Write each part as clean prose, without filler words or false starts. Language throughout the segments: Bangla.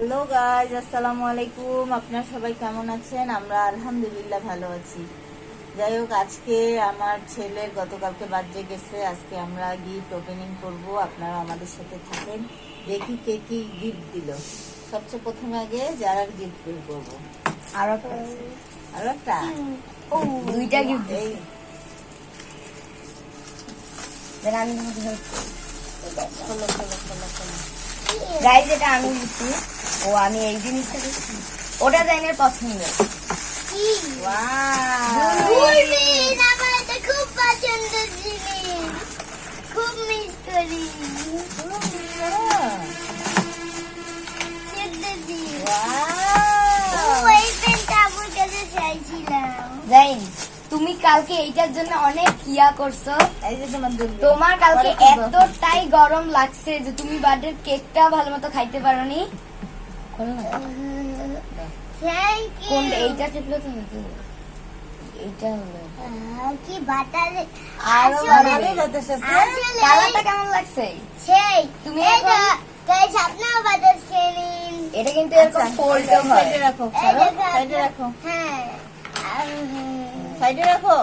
হ্যালো গাইজ, আসসালামু আলাইকুম। আপনারা সবাই কেমন আছেন? আমরা আলহামদুলিল্লাহ ভালো আছি। যাই হোক, আজকে আমার ছেলের গতকালকে বার্থডে গেছে। আজকে আমরা গিফট ওপেনিং করব। আপনারা আমাদের সাথে থাকেন, দেখি কে কি গিফট দিল। সবচেয়ে প্রথমে আগে যারা গিফট বের করবো। আরো একটা দুইটা গিফট এই খোলো। গাইজ, এটা আমি দিচ্ছি। ও আমি এই জিনিসটা দিচ্ছি, ওটা জাইনের পছন্দ। খুব পছন্দ জিনিস, খুব মিস করি। ওই পেনটা আমার কাছে চাইছিলাম। জাইন, তুমি কালকে এইটার জন্য অনেক কিয়া করছো। এই যে তোমার কালকে এতটাই গরম লাগছে যে তুমি বার্থডে কেকটা ভালো মতো খাইতে পারোনি। Thank you. কোনটা? এইটা টিপলো তো নাকি? এইটা হলো কি বাটার। আরো আসলে কালারটা কেমন লাগছে? সেই তুমি এই এখন গাইস, আপনিও বাটার খেয়ে নিন। এটা কিন্তু এরকম ফোল্ড হয়। সাইডে রাখো, এই দেখো, সাইডে রাখো, হ্যাঁ সাইডে রাখো।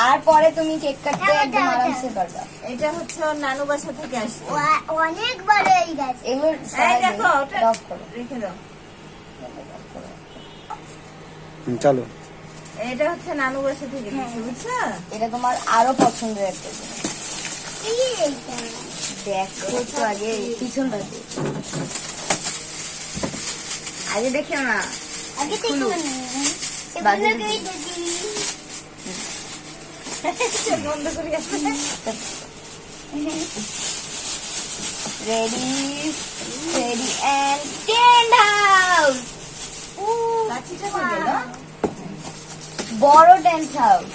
আর পরে তুমি কেক কাটতে হ্যাঁ, একদম ওটা। আরামসে পারবা। এটা হচ্ছে ওর নানু বাসা থেকে আসছে। অনেক বড় এই গাছ। এগুলো এই দেখো, ওটা ডক করো। রেখে দাও। চলো। এটা হচ্ছে নানু বাসা থেকে দিচ্ছে, বুঝছো? এটা তোমার আরো পছন্দের একটা জিনিস। কি এইটা? দেখো তো আগে পিছনটা দিয়ে। আগে দেখো না। আগে থেকে খুলো। বাজে বাজে বন্ধ করে আসবে। Ready ready and tent house. কাছিটা তো গেল। বড় টেন্ট হাউস।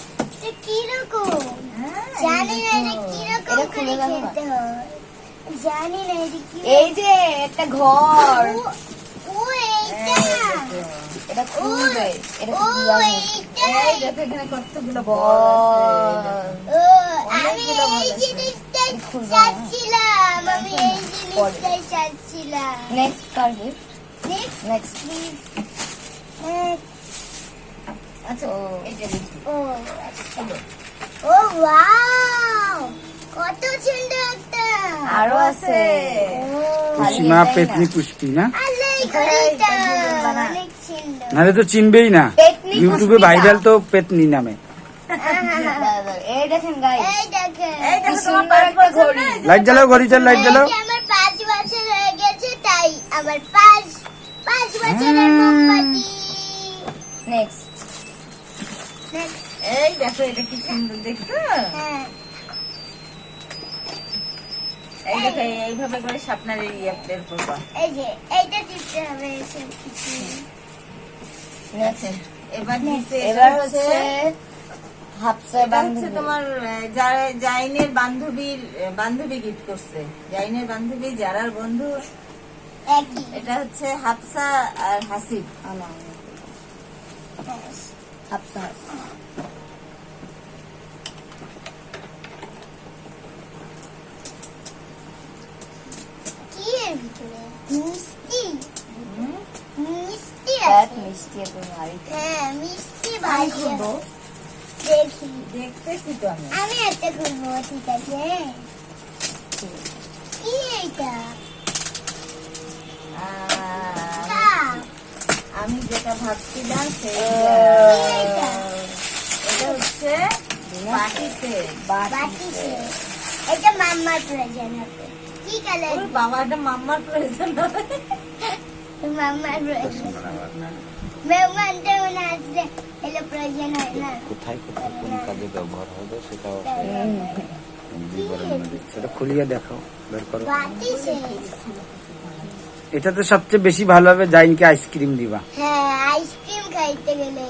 কি রকম? হ্যাঁ, জানি না এটা কি রকম এটা করে খুলে দেখো না। খেলতে হয়। জানি না এটা কি। এই যে একটা ঘর, ও এইটা। এটা খুলবে, এটা ও দিয়া এইটা। এই দেখো এখানে কতগুলো বল বল। ও আমি অনেকগুলো এই বল আছে। জিনিসটাই খুলবে না। চাচ্ছিলাম। আমি এই জিনিসটাই চাচ্ছিলাম। Next card. Next, next please. আচ্ছা, ও এইটা দিচ্ছি। ও আচ্ছা। ও ওয়াও, কত সুন্দর একটা। আরো আছে। খালি সীমা এটাই পেতনি না। পুষ্পি না, আল্লাহ, এই এখানে ঘড়িটা বানা। অনেক সুন্দর। নাহলে তো চিনবেই না। পেতনি ইউটিউবে পুষ্পিতা। ভাইরাল তো পেতনি নামে। এই দেখেন গাইস, এই দেখেন, এই দেখো, কি তোমার সুন্দর একটা 5 বছর ঘড়ি। না? লাইট জ্বালাও, ঘড়িটার লাইট জ্বালাও। এই যে আমার 5 বছর হয়ে গেছে, তাই আমার 5 বছরের মোমবাতি। নেক্সট এই দেখো, এটা কি সুন্দর, দেখছো? হ্যাঁ, এই দেখো, এইভাবে করে স্বপ্নের ইয়ে বের করবা। এই যে এইটা দিতে হবে সব কিছু। আচ্ছা, এবার নিচে এবার হচ্ছে হাফসা এটা হচ্ছে বান্ধবী। তোমার জাইনের বান্ধবী গিফট করছে। জাইনের বান্ধবী যারার বন্ধু, একই। এটা হচ্ছে হাফসা আর হাসিব। হাফসা কি এর ভিতরে? মিষ্টি। মিষ্টি এক আছে। মিষ্টি এবং আরিতে। হ্যাঁ, মিষ্টি আমি ভালো। খুলবো, দেখি, দেখতেছি তো আমি। আমি একটা খুলবো, ঠিক আছে? কি এইটা? কাপ। আমি যেটা ভাবছিলাম কি এইটা? এটা হচ্ছে বাটি সেট। বাটি সেট। এটা মাম্মার প্রয়োজন হবে। কি কালার? ওর বাবা, এটা মাম্মার প্রয়োজন হবে। মাম্মার প্রয়োজন। মেহমান টেমন আসলে এগুলো প্রয়োজন হয় না। কোথায় কোথায় কোন কাজে ব্যবহার হবে সেটাও কি? সেটা খুলিয়ে দেখো, বের করো। বাটি সেট। এটাতে সবচেয়ে বেশি ভালো হবে জাইনকে আইসক্রিম দিবা। হ্যাঁ, আইসক্রিম খাইতে গেলে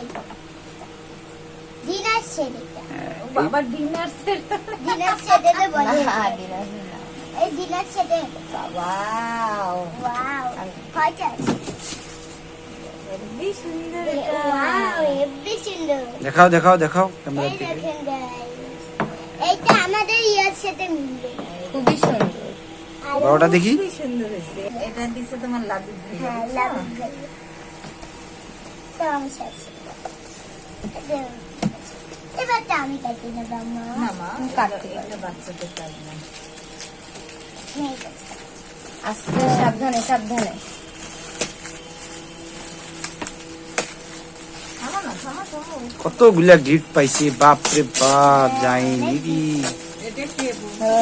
ডিনার সেট। এটা ও বাবা, ডিনার সেট। ডিনার সেটে তো বলে না, দিনা দিনা। এই ডিনার সেটে। ওয়াও, ওয়াও, কয়টা আছে? হেব্বি সুন্দর এটা। ওয়াও, হেব্বি সুন্দর। দেখাও দেখাও দেখাও ক্যামেরা এই দিকে। দেখেন গাইস, এইটা আমাদের ইয়ার সাথে মিলবে। খুবই সুন্দর। বড়টা দেখি। খুবই সুন্দর হয়েছে। এটা দিছে তোমার লাড্ডু ভাই। হ্যাঁ লাভ তো আমি শেষ এবার তো আমি কাটি নেব মা না মা, তুমি কাটতে পারো। এটা বাচ্চাদের কাজ না। নেই কাছে। আস্তে সাবধানে সাবধানে। থামো না, থামো, থামো। কতগুলা গিফট পাইছে, বাপ রে বাপ, জাইন দিদি। এটা কি বউ? ও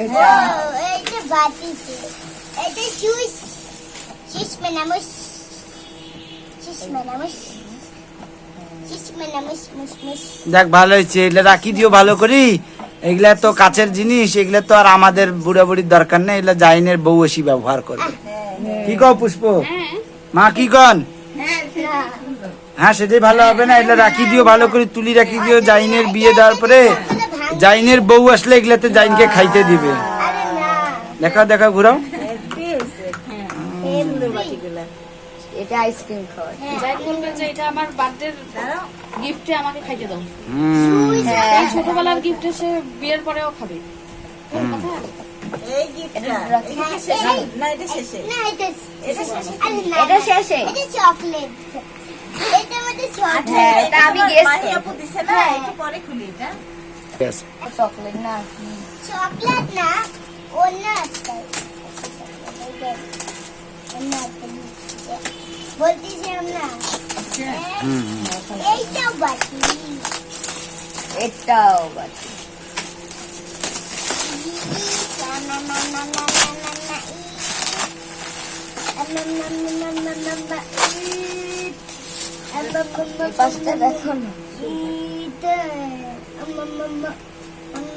এটা ও এইটা বাটিতে এটা জুস জুস মেনামুস মুস মুস দেখ ভালো হয়েছে, এগুলা রাখি দিও ভালো করি। এগুলা তো কাছের জিনিস, এগুলা তো আর আমাদের বুড়া বুড়ির দরকার নেই, এগুলা জাইনের বউ এসে ব্যবহার করবে। কি কও পুষ্প? মা কি কন? হ্যাঁ সেটাই ভালো হবে না, এগুলা রাখি দিও ভালো করে, তুলি রাখি দিও। জাইনের বিয়ে দেওয়ার পরে জাইনের বউ আসলে এগুলাতে জাইনকে খাইতে দিবে। আরে না দেখা দেখা ঘুরাও। হেভি হয়েছে। হ্যাঁ, সুন্দর বাটিগুলা। এটা আইসক্রিম খাওয়ার। যাই বলবে যে এটা আমার বার্থডে দাঁড়াও। গিফটে আমাকে খাইতে দাও। হ্যাঁ এই ছোটবেলার গিফটে সে বিয়ের পরেও খাবে। কোন কথা? এই গিফটটা, এই কি শেষে? না, এটা শেষে। না এটা এটা শেষে। আরে না এটা শেষে। এটা চকলেট এটা মধ্যে চকলেট হ্যাঁ, এটা আমি guess মাহি করি। আপু দিছে না, একটু পরে খুলি এটা। Yes. চকলেট না চকলেট না অন্য একটা অন্য একটা বলতেছিলাম না এইটাও বাটি এটাও বাটি। এই পাশটা দেখো না।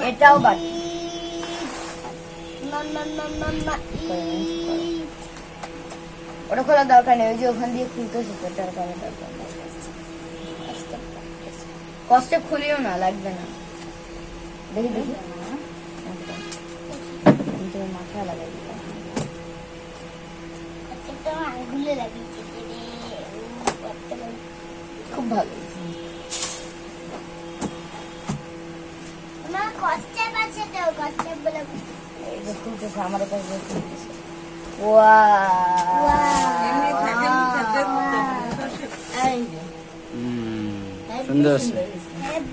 এটাও বাটি। ওটা খোলার দরকার নেই, ওই যে ওখান দিয়ে খুলতেছে তো, ওটার কোনো দরকার নেই। কষ্টে খুলিও না, লাগবে না। দেখি দেখি কিন্তু মাথা লাগাই দিলাম। আঙ্গুলে লাগিয়েছি খুব ভালো। মা কষ্টে পাচ্ছে তো কষ্টে বলে এই যে খুলতেছে, আমার কাছে খুলতেছে। এমনি থাকে, থাকে মতো। এই যে। সুন্দর আছে।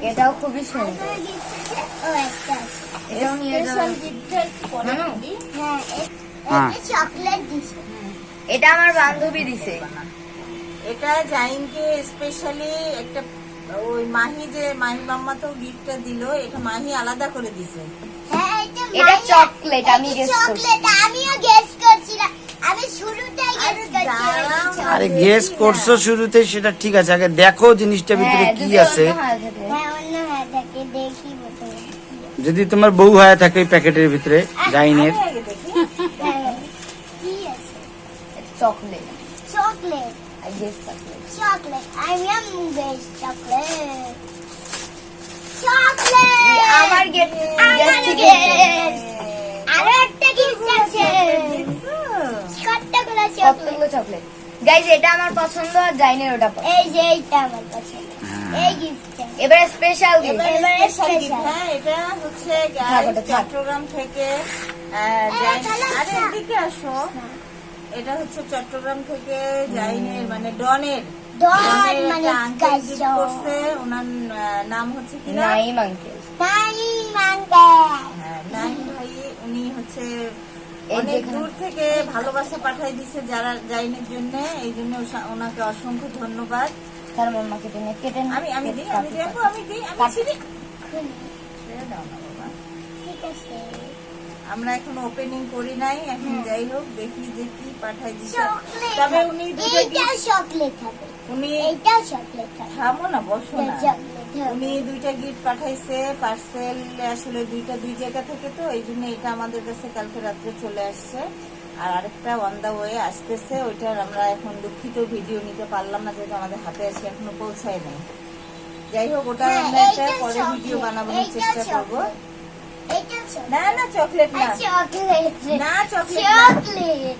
এটাও খুবই সুন্দর। ও একটা আছে। এটাও নিয়ে যাও। স্পেশাল গিফটটা একটু পরে না, না। খুলি। হ্যাঁ হ্যাঁ। এটা চকলেট দিছে এটা আমার বান্ধবী দিছে। এটা জাইনকে স্পেশালি একটা ওই মাহি যে মাহি মাম্মা তো গিফটটা দিল, এটা মাহি আলাদা করে দিছে। হ্যাঁ এটা মাইয়া- চকলেট, আমি এটা guess করছি। চকলেট আমিও গেস করছিলাম আমি শুরুতেই গেস দাঁড়াও। করছিলাম আরে গেস করছো শুরুতে, সেটা ঠিক আছে, আগে দেখো জিনিসটার ভিতরে হ্যাঁ, কি যদি আছে। অন্য হাত থাকে। হ্যাঁ অন্য হ্যাঁ থাকে দেখি বোতলে যদি তোমার বউ হয়ে থাকে ওই প্যাকেটের ভিতরে জাইনের, আমি আগে দেখি। হ্যাঁ, কি আছে এটা chocolate. Chocolate I guess chocolate. Chocolate আমি বেশ চকলেট চকলেট আমার গেট আমার ঠিক guess। আছে। আরো একটা গিফট আছে কতগুলো চকলেট কতগুলো চকলেট। গাইজ এটা আমার পছন্দ আর জাইনের ওটা পছন্দ। এই যে এইটা আমার পছন্দ এই গিফটটা এবারে স্পেশাল গিফট। এবারে এবারে স্পেশাল special। গিফট। হ্যাঁ, এটা হচ্ছে থাক, ওটা থাক। চট্টগ্রাম থেকে তাহলে আরে আচ্ছা। এদিকে আসো। এটা হচ্ছে চট্টগ্রাম থেকে জাইনের মানে ডনের ডন ডনের মানে একটা আঙ্কেল গিফট গাজর করছে। ওনার নাম হচ্ছে কি না? নাইম আঙ্কেল। নাই মাঙ্গে হ্যাঁ, নাইম ভাই। উনি হচ্ছে এই অনেক যেখানে- দূর থেকে ভালোবাসা পাঠাই দিছে যারা জাইনের জন্য, এই জন্য ওনাকে অসংখ্য ধন্যবাদ। তার মাম্মা কেটে নে, কেটে নে। আমি আমি দিই, আমি দিই আপু, আমি দিই, আমি কাট। ছিঁড়ি। ছেড়ে দাও না বাবা। ঠিক আছে আমরা এখন ওপেনিং করি নাই, এখন যাই হোক দেখি যে কি পাঠাই দিছে। চকলেট তবে উনি দুটো এইটা চকলেট হবে উনি এইটা চকলেট হবে থামো না, বসো না। চকলেট হবে উনি দুইটা গিফট পাঠাইছে পার্সেল, আসলে দুই জায়গা থেকে, তো এই জন্য এটা আমাদের কাছে কালকে রাত্রে চলে আসছে। আর আরেকটা অন দা ওয়ে আসতেছে, ওইটার আমরা এখন দুঃখিত ভিডিও নিতে পারলাম না, যেহেতু আমাদের হাতে এসে এখনো পৌঁছায় নাই। যাই হোক, ওটা হ্যাঁ, আমরা একটা এইটা পরে ভিডিও chocolate, বানানোর এইটা চেষ্টা করবো। chocolate। এইটা চকলেট না না, চকলেট না, চকলেট না চকলেট না। চকলেট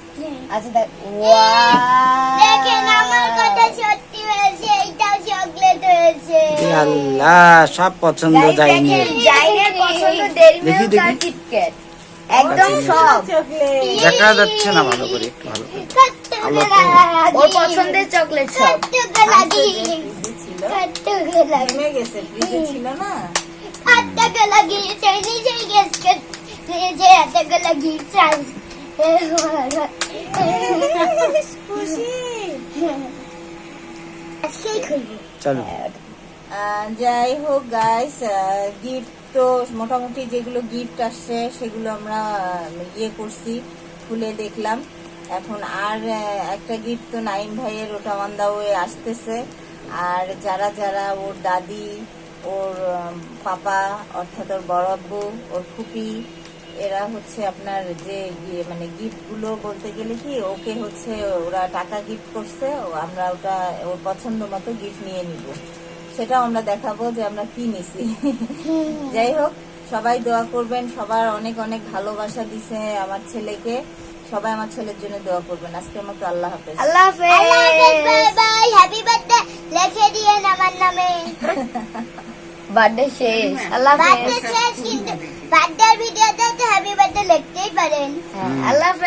আচ্ছা দেখ। ওয়াও। দেখেন আমার কথা সত্যি হয়েছে এইটাও চকলেট হয়েছে এ আল্লাহ, সব পছন্দ Guys, জাইনের। দেখেন, জাইনের পছন্দ ডেইরি দেখি, মিল্ক আর দেখি। কিটক্যাট। একদম সব চকলেট দেখা যাচ্ছে না ভালো করে, একটু ভালো করে। ওর পছন্দের চকলেট সব। ছিল নেমে গেছে, ফ্রিজে ছিল না। খুশি। চলো যাই হোক গাইস, গিফট তো মোটামুটি যেগুলো গিফট আসছে সেগুলো আমরা ইয়ে করছি, খুলে দেখলাম। এখন আর একটা গিফট তো নাইম ভাইয়ের, ওটা অন দা ওয়ে আসতেছে। আর যারা যারা ওর দাদি, ওর পাপা অর্থাৎ ওর বড় আব্বু, ওর ফুপি, এরা হচ্ছে আপনার যে মানে গিফট গুলো বলতে গেলে কি ওকে হচ্ছে ওরা টাকা গিফট করছে, আমরা ওটা ওর পছন্দ মতো গিফট নিয়ে নিব, সেটাও আমরা দেখাবো যে আমরা কি নিছি। যাই হোক, সবাই দোয়া করবেন, সবার অনেক অনেক ভালোবাসা দিছে আমার ছেলেকে, সবাই আমার ছেলের জন্য দোয়া করবেন। আজকের মতো আল্লাহ হাফেজ। আল্লাহ হাফেজ। বাই বাই, হ্যাপি বার্থডে লিখে দিয়েন আমার নামে। বার্থডে শেষ। আল্লাহ বার্থডে হাফেজ। শেষ, কিন্তু বার্থডে ভিডিওতে তো হ্যাপি বার্থডে লিখতেই পারেন। আল্লাহ হাফেজ।